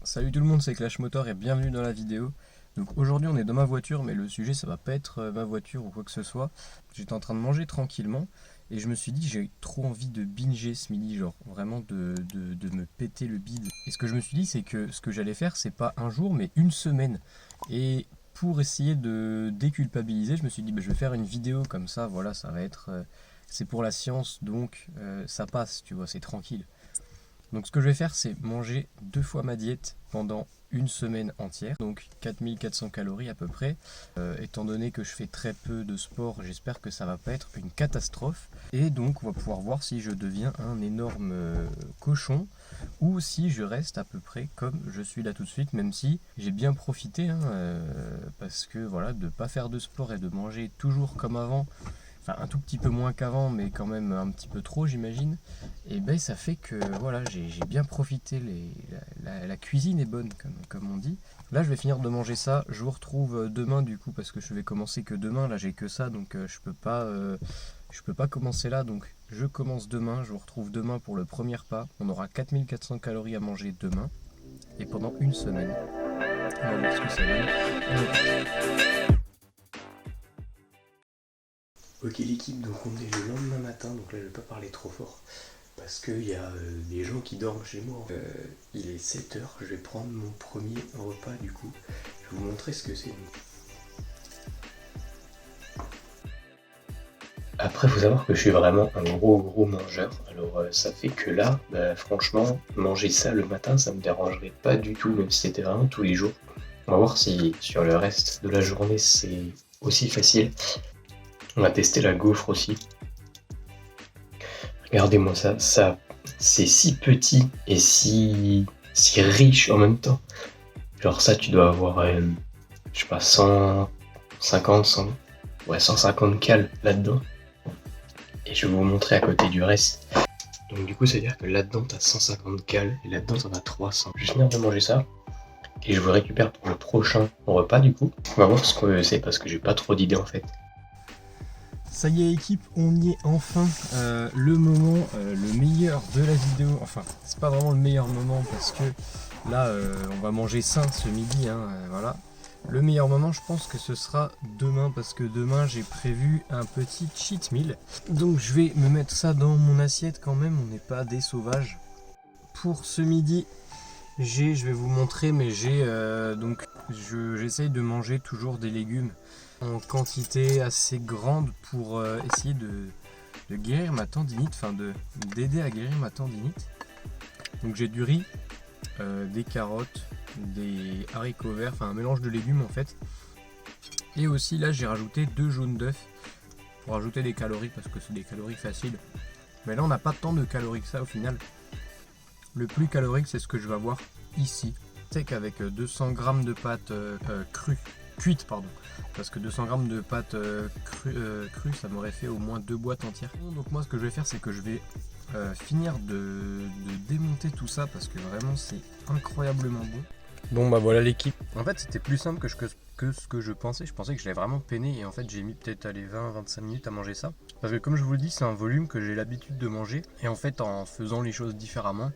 Salut tout le monde, c'est Clash Motor et bienvenue dans la vidéo. Donc aujourd'hui on est dans ma voiture, mais le sujet ça va pas être ma voiture ou quoi que ce soit. J'étais en train de manger tranquillement et je me suis dit j'ai trop envie de binger ce midi, genre vraiment de me péter le bide. Et ce que je me suis dit c'est que ce que j'allais faire c'est pas un jour mais une semaine. Et pour essayer de déculpabiliser, je me suis dit je vais faire une vidéo comme ça, voilà, ça va être... c'est pour la science donc ça passe, tu vois, c'est tranquille. Donc ce que je vais faire c'est manger 2 fois ma diète pendant une semaine entière, donc 4400 calories à peu près. Étant donné que je fais très peu de sport, j'espère que ça va pas être une catastrophe. Et donc on va pouvoir voir si je deviens un énorme cochon ou si je reste à peu près comme je suis là tout de suite, même si j'ai bien profité parce que voilà, de pas faire de sport et de manger toujours comme avant, un tout petit peu moins qu'avant, mais quand même un petit peu trop, j'imagine. Et ben ça fait que voilà, j'ai bien profité. La cuisine est bonne, comme on dit. Là, je vais finir de manger ça. Je vous retrouve demain du coup, parce que je vais commencer que demain. Là, j'ai que ça, donc je peux pas commencer là. Donc je commence demain. Je vous retrouve demain pour le premier repas. On aura 4400 calories à manger demain et pendant une semaine. On va voir ce que ça donne. Ok l'équipe, donc on est le lendemain matin, donc là je vais pas parler trop fort parce qu'il y a des gens qui dorment chez moi. Il est 7h, je vais prendre mon premier repas du coup. Je vais vous montrer ce que c'est. Après faut savoir que je suis vraiment un gros mangeur, alors ça fait que là, franchement, manger ça le matin ça me dérangerait pas du tout, même si c'était vraiment tous les jours. On va voir si sur le reste de la journée c'est aussi facile. On va tester la gaufre aussi. Regardez-moi ça, c'est si petit et si riche en même temps. Genre ça, tu dois avoir, je sais pas, 150 cales là-dedans. Et je vais vous montrer à côté du reste. Donc du coup, ça veut dire que là-dedans, t'as 150 cales et là-dedans, t'en as 300. Je vais finir de manger ça. Et je vous récupère pour le prochain repas du coup. On va voir ce que c'est parce que j'ai pas trop d'idées en fait. Ça y est équipe, on y est enfin, le moment, le meilleur de la vidéo, enfin c'est pas vraiment le meilleur moment parce que là on va manger sain ce midi, voilà. Le meilleur moment je pense que ce sera demain parce que demain j'ai prévu un petit cheat meal. Donc je vais me mettre ça dans mon assiette quand même, on n'est pas des sauvages. Pour ce midi, je vais vous montrer mais j'essaye de manger toujours des légumes en quantité assez grande pour essayer de guérir ma tendinite, d'aider à guérir ma tendinite. Donc j'ai du riz, des carottes, des haricots verts, un mélange de légumes en fait. Et aussi là j'ai rajouté 2 jaunes d'œufs pour ajouter des calories parce que c'est des calories faciles. Mais là on n'a pas tant de calories que ça au final. Le plus calorique c'est ce que je vais avoir ici. C'est qu'avec 200 g de pâtes cuites, parce que 200 g de pâtes crues ça m'aurait fait au moins 2 boîtes entières. Donc moi ce que je vais faire c'est que je vais finir de démonter tout ça parce que vraiment c'est incroyablement bon. Bon bah voilà l'équipe. En fait c'était plus simple que ce que je pensais. Je pensais que je l'avais vraiment peiné et en fait j'ai mis peut-être 20-25 minutes à manger ça. Parce que comme je vous le dis c'est un volume que j'ai l'habitude de manger et en fait en faisant les choses différemment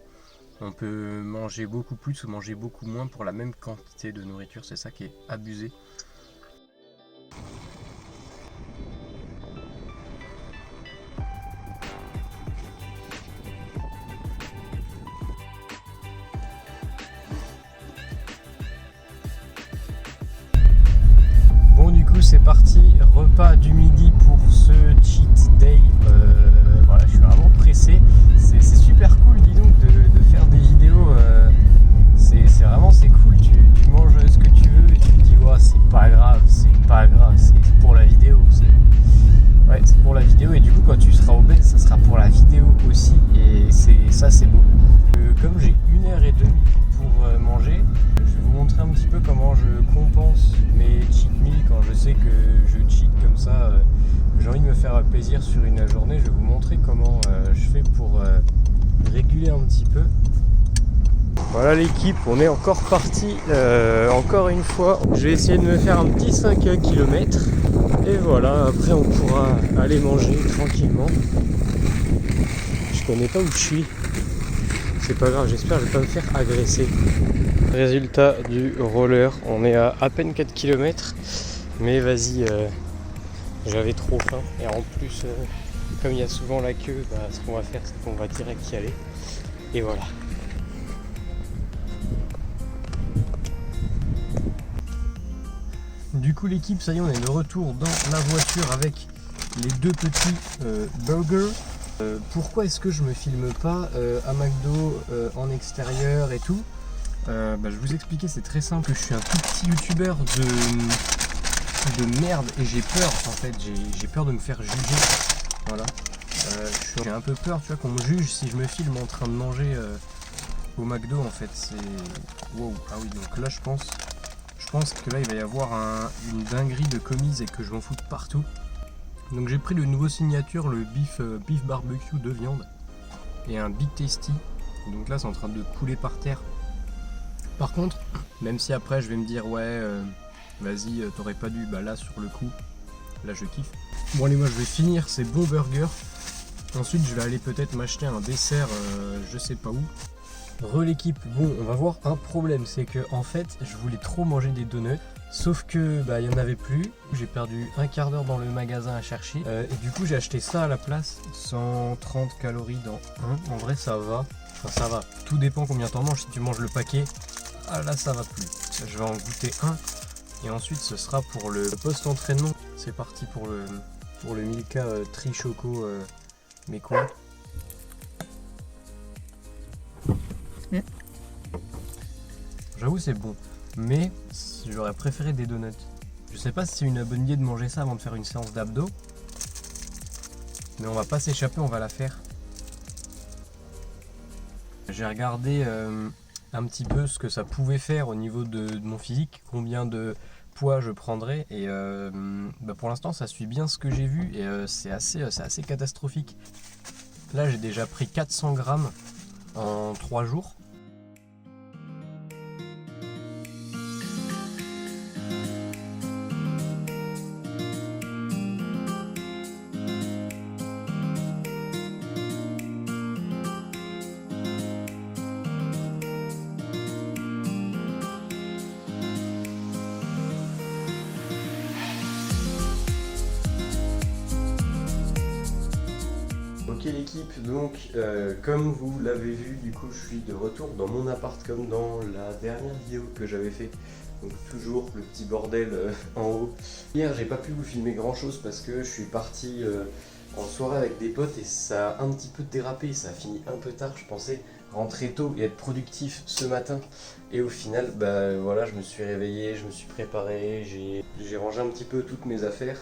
on peut manger beaucoup plus ou manger beaucoup moins pour la même quantité de nourriture, c'est ça qui est abusé. Bon du coup c'est parti, repas du midi pour ce cheat day. Voilà, je suis vraiment pressé. C'est super cool dis donc de faire des vidéos. C'est cool, tu manges ce que tu veux et tu te dis ouais, c'est pas grave, c'est pour la vidéo. C'est pour la vidéo et du coup quand tu seras obèse ça sera pour la vidéo aussi et c'est beau. Comme j'ai 1h30 pour manger, je vais vous montrer un petit peu comment je compense mes cheat meals quand je sais que je cheat comme ça. J'ai envie de me faire plaisir sur une journée, je vais vous montrer comment je fais pour réguler un petit peu. Voilà l'équipe, on est encore parti, encore une fois. Je vais essayer de me faire un petit 5 km. Et voilà, après on pourra aller manger tranquillement. Je connais pas où je suis. C'est pas grave, j'espère que je vais pas me faire agresser. Résultat du roller, on est à peine 4 km. Mais vas-y, j'avais trop faim. Et en plus, comme il y a souvent la queue, ce qu'on va faire, c'est qu'on va direct y aller. Et voilà. Du coup l'équipe, ça y est, on est de retour dans la voiture avec les deux petits burgers. Pourquoi est-ce que je me filme pas à McDo en extérieur et tout? Je vais vous expliquer, c'est très simple. Je suis un tout petit youtubeur de merde et j'ai peur en fait, j'ai peur de me faire juger. Voilà. J'ai un peu peur, tu vois, qu'on me juge si je me filme en train de manger au McDo en fait. C'est. Wow. Ah oui, donc là je pense que là il va y avoir une dinguerie de commise et que je m'en fous de partout. Donc j'ai pris le nouveau signature, le beef barbecue de viande et un Big Tasty. Donc là c'est en train de couler par terre. Par contre, même si après je vais me dire ouais vas-y t'aurais pas dû, là sur le coup, là je kiffe. Bon allez, moi je vais finir ces bons burgers. Ensuite je vais aller peut-être m'acheter un dessert je sais pas où. L'équipe, bon on va voir un problème, c'est que en fait je voulais trop manger des donuts, sauf que il y en avait plus. J'ai perdu un quart d'heure dans le magasin à chercher et du coup j'ai acheté ça à la place. 130 calories dans un, en vrai ça va, enfin ça va, tout dépend combien t'en manges. Si tu manges le paquet, là ça va plus. Je vais en goûter un et ensuite ce sera pour le post-entraînement. C'est parti pour le Milka Tri-Choco mais quoi. J'avoue c'est bon, mais j'aurais préféré des donuts. Je sais pas si c'est une bonne idée de manger ça avant de faire une séance d'abdos, mais on va pas s'échapper, on va la faire. J'ai regardé un petit peu ce que ça pouvait faire au niveau de mon physique, combien de poids je prendrais, et pour l'instant ça suit bien ce que j'ai vu, et c'est assez catastrophique. Là j'ai déjà pris 400 grammes en 3 jours. Ok l'équipe, donc comme vous l'avez vu, du coup je suis de retour dans mon appart comme dans la dernière vidéo que j'avais fait. Donc toujours le petit bordel en haut. Hier j'ai pas pu vous filmer grand chose parce que je suis parti en soirée avec des potes et ça a un petit peu dérapé, ça a fini un peu tard. Je pensais rentrer tôt et être productif ce matin et au final voilà, je me suis réveillé, je me suis préparé, j'ai rangé un petit peu toutes mes affaires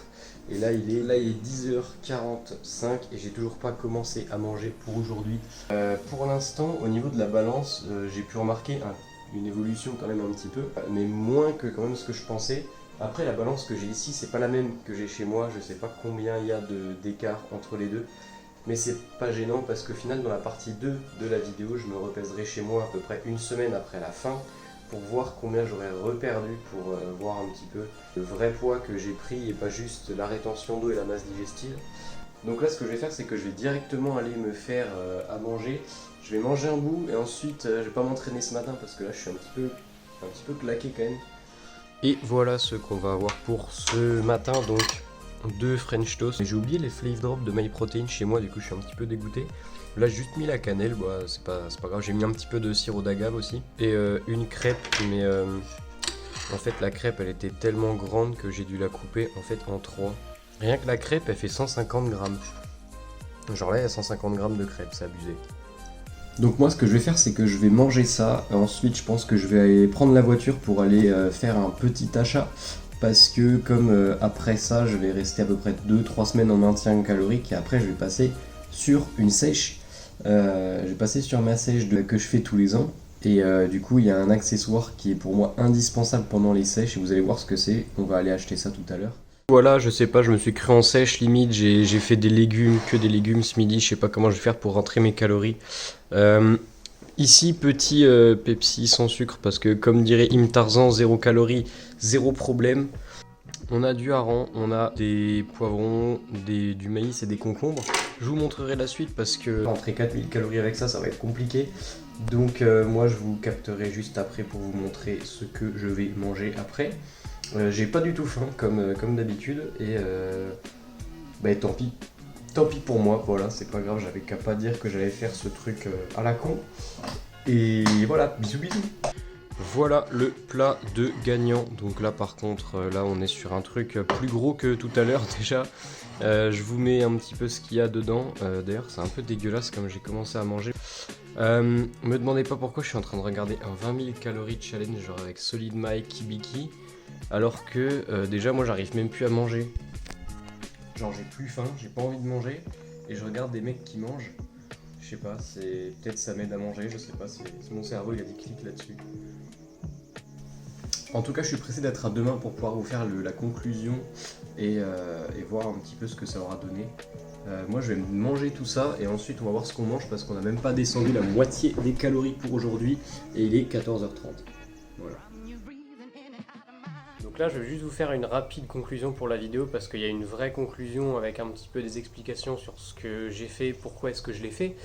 et là il est 10h45 et j'ai toujours pas commencé à manger pour aujourd'hui. Pour l'instant au niveau de la balance j'ai pu remarquer une évolution quand même un petit peu, mais moins que quand même ce que je pensais. Après la balance que j'ai ici c'est pas la même que j'ai chez moi, je sais pas combien il y a d'écart entre les deux. Mais c'est pas gênant parce qu'au final dans la partie 2 de la vidéo je me repèserai chez moi à peu près une semaine après la fin pour voir combien j'aurais reperdu, pour voir un petit peu le vrai poids que j'ai pris et pas juste la rétention d'eau et la masse digestive. Donc là ce que je vais faire c'est que je vais directement aller me faire à manger. Je vais manger un bout et ensuite je vais pas m'entraîner ce matin parce que là je suis un petit peu claqué quand même. Et voilà ce qu'on va avoir pour ce matin, donc 2 French toast. J'ai oublié les Flav Drops de MyProtein chez moi, du coup je suis un petit peu dégoûté. Là j'ai juste mis la cannelle, c'est pas grave. J'ai mis un petit peu de sirop d'agave aussi. Et une crêpe, mais en fait la crêpe elle était tellement grande que j'ai dû la couper en fait en 3. Rien que la crêpe elle fait 150 grammes. Genre là il y a 150 grammes de crêpe, c'est abusé. Donc moi ce que je vais faire c'est que je vais manger ça. Ensuite je pense que je vais aller prendre la voiture pour aller faire un petit achat. Parce que comme après ça je vais rester à peu près 2-3 semaines en maintien calorique et après je vais passer sur une sèche. Je vais passer sur ma sèche que je fais tous les ans. Et du coup il y a un accessoire qui est pour moi indispensable pendant les sèches et vous allez voir ce que c'est. On va aller acheter ça tout à l'heure. Voilà, je sais pas, je me suis cru en sèche limite, j'ai fait des légumes, que des légumes ce midi, je sais pas comment je vais faire pour rentrer mes calories. Ici, petit Pepsi sans sucre, parce que comme dirait Im Tarzan, 0 calories, 0 problème. On a du hareng, on a des poivrons, du maïs et des concombres. Je vous montrerai la suite parce que rentrer 4000 calories avec ça, ça va être compliqué. Donc moi je vous capterai juste après pour vous montrer ce que je vais manger après. J'ai pas du tout faim comme d'habitude et tant pis. Tant pis pour moi, voilà, c'est pas grave, j'avais qu'à pas dire que j'allais faire ce truc à la con. Et voilà, bisous bisous. Voilà le plat de gagnant. Donc là par contre, là on est sur un truc plus gros que tout à l'heure déjà. Je vous mets un petit peu ce qu'il y a dedans. D'ailleurs c'est un peu dégueulasse comme j'ai commencé à manger. Me demandez pas pourquoi je suis en train de regarder un 20 000 calories challenge genre avec Solid Mike, Kibiki. Alors que déjà moi j'arrive même plus à manger. Genre j'ai plus faim, j'ai pas envie de manger. Et je regarde des mecs qui mangent. Je sais pas, c'est peut-être ça m'aide à manger, je sais pas, c'est mon cerveau il a des clics là-dessus. En tout cas, je suis pressé d'être à demain pour pouvoir vous faire la conclusion et voir un petit peu ce que ça aura donné. Moi, je vais manger tout ça et ensuite on va voir ce qu'on mange parce qu'on n'a même pas descendu la moitié des calories pour aujourd'hui et il est 14h30. Voilà. Donc là, je vais juste vous faire une rapide conclusion pour la vidéo parce qu'il y a une vraie conclusion avec un petit peu des explications sur ce que j'ai fait, pourquoi est-ce que je l'ai fait.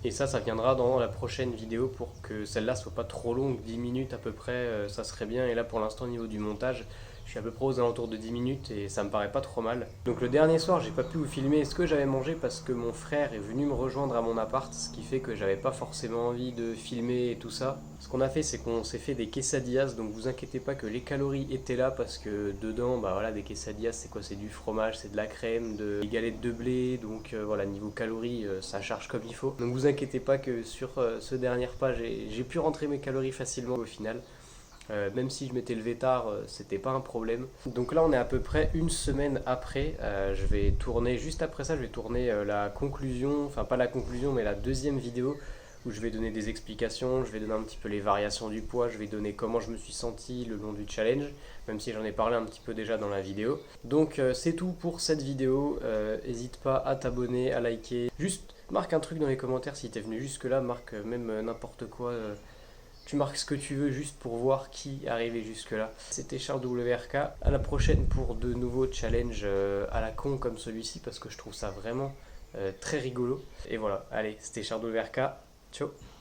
Et ça viendra dans la prochaine vidéo pour que celle-là soit pas trop longue, 10 minutes à peu près, ça serait bien. Et là pour l'instant au niveau du montage, je suis à peu près aux alentours de 10 minutes et ça me paraît pas trop mal. Donc le dernier soir, j'ai pas pu vous filmer ce que j'avais mangé parce que mon frère est venu me rejoindre à mon appart, ce qui fait que j'avais pas forcément envie de filmer et tout ça. Ce qu'on a fait, c'est qu'on s'est fait des quesadillas, donc vous inquiétez pas que les calories étaient là parce que dedans, bah voilà, des quesadillas, c'est quoi? C'est du fromage, c'est de la crème, des galettes de blé, donc voilà, niveau calories, ça charge comme il faut. Donc vous inquiétez pas que sur ce dernier repas, j'ai pu rentrer mes calories facilement au final. Même si je m'étais levé tard, c'était pas un problème. Donc là on est à peu près une semaine après. Je vais tourner, juste après ça je vais tourner la conclusion, enfin pas la conclusion mais la deuxième vidéo où je vais donner des explications, je vais donner un petit peu les variations du poids, je vais donner comment je me suis senti le long du challenge, même si j'en ai parlé un petit peu déjà dans la vidéo. Donc c'est tout pour cette vidéo, n'hésite pas à t'abonner, à liker, juste marque un truc dans les commentaires si t'es venu jusque là, marque même n'importe quoi. Tu marques ce que tu veux juste pour voir qui est arrivé jusque là. C'était Charles WRK, à la prochaine pour de nouveaux challenges à la con comme celui-ci parce que je trouve ça vraiment très rigolo. Et voilà, allez, c'était Charles WRK, ciao.